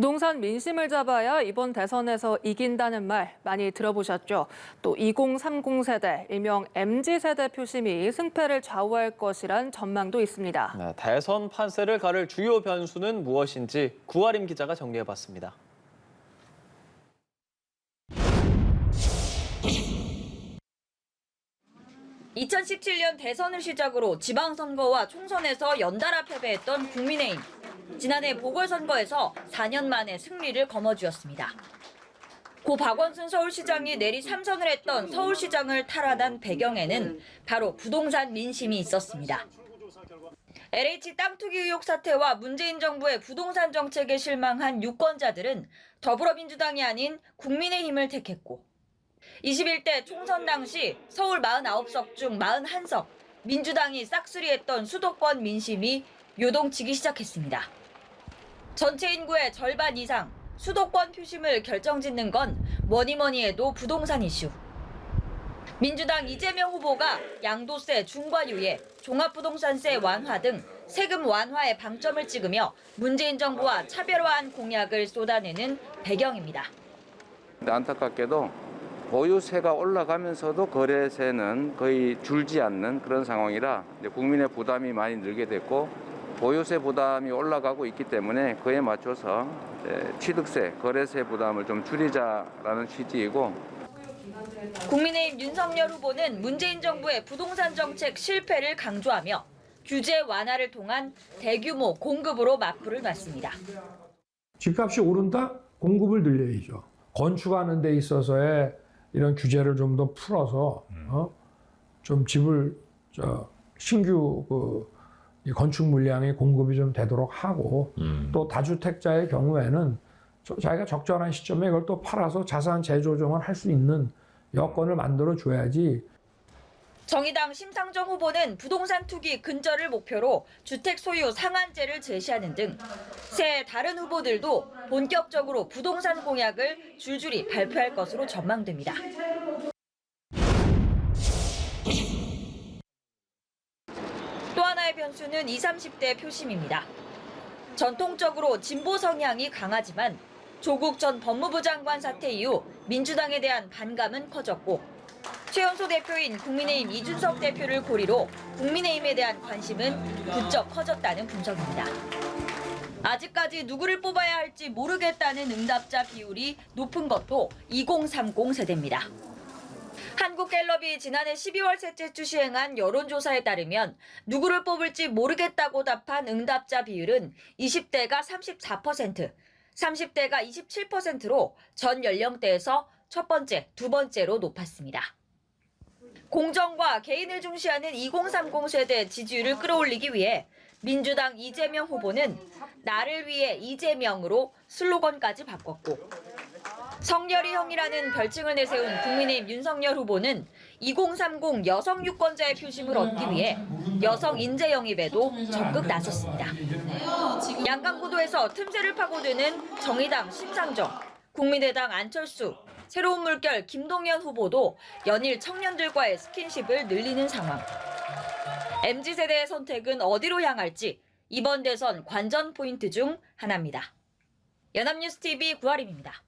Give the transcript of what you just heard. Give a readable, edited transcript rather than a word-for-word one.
부동산 민심을 잡아야 이번 대선에서 이긴다는 말 많이 들어보셨죠? 또 2030 세대, 일명 MZ세대 표심이 승패를 좌우할 것이란 전망도 있습니다. 네, 대선 판세를 가를 주요 변수는 무엇인지 구아림 기자가 정리해봤습니다. (2017년) 대선을 시작으로 지방선거와 총선에서 연달아 패배했던 국민의힘. 지난해 보궐선거에서 4년 만에 승리를 거머쥐었습니다. 고 박원순 서울시장이 내리 3선을 했던 서울시장을 탈환한 배경에는 바로 부동산 민심이 있었습니다. LH 땅 투기 의혹 사태와 문재인 정부의 부동산 정책에 실망한 유권자들은 더불어민주당이 아닌 국민의힘을 택했고, 21대 총선 당시 서울 49석 중 41석, 민주당이 싹쓸이했던 수도권 민심이 요동치기 시작했습니다. 전체 인구의 절반 이상, 수도권 표심을 결정짓는 건 뭐니뭐니 해도 부동산 이슈. 민주당 이재명 후보가 양도세 중과유예, 종합부동산세 완화 등 세금 완화에 방점을 찍으며 문재인 정부와 차별화한 공약을 쏟아내는 배경입니다. 안타깝게도 보유세가 올라가면서도 거래세는 거의 줄지 않는 그런 상황이라 국민의 부담이 많이 늘게 됐고, 보유세 부담이 올라가고 있기 때문에 그에 맞춰서 취득세, 거래세 부담을 좀 줄이자라는 취지이고, 국민의힘 윤석열 후보는 문재인 정부의 부동산 정책 실패를 강조하며 규제 완화를 통한 대규모 공급으로 맞불을 놨습니다. 집값이 오른다? 공급을 늘려야죠. 건축하는 데 있어서의 이런 규제를 좀 더 풀어서 좀 집을 신규 이 건축 물량의 공급이 좀 되도록 하고, 또 다주택자의 경우에는 자기가 적절한 시점에 이걸 또 팔아서 자산 재조정을 할 수 있는 여건을 만들어 줘야지. 정의당 심상정 후보는 부동산 투기 근절을 목표로 주택 소유 상한제를 제시하는 등 새해 다른 후보들도 본격적으로 부동산 공약을 줄줄이 발표할 것으로 전망됩니다. 또 하나의 변수는 20, 30대 표심입니다. 전통적으로 진보 성향이 강하지만 조국 전 법무부 장관 사태 이후 민주당에 대한 반감은 커졌고, 최연소 대표인 국민의힘 이준석 대표를 고리로 국민의힘에 대한 관심은 부쩍 커졌다는 분석입니다. 아직까지 누구를 뽑아야 할지 모르겠다는 응답자 비율이 높은 것도 2030 세대입니다. 한국갤럽이 지난해 12월 셋째 주 시행한 여론조사에 따르면 누구를 뽑을지 모르겠다고 답한 응답자 비율은 20대가 34%, 30대가 27%로 전 연령대에서 첫 번째, 두 번째로 높았습니다. 공정과 개인을 중시하는 2030 세대 지지율을 끌어올리기 위해 민주당 이재명 후보는 나를 위해 이재명으로 슬로건까지 바꿨고, 성렬이 형이라는 별칭을 내세운 국민의힘 윤석열 후보는 2030 여성 유권자의 표심을 얻기 위해 여성 인재 영입에도 적극 나섰습니다. 양강구도에서 틈새를 파고드는 정의당 심상정, 국민의당 안철수, 새로운 물결 김동연 후보도 연일 청년들과의 스킨십을 늘리는 상황. MZ세대의 선택은 어디로 향할지 이번 대선 관전 포인트 중 하나입니다. 연합뉴스TV 구아림입니다.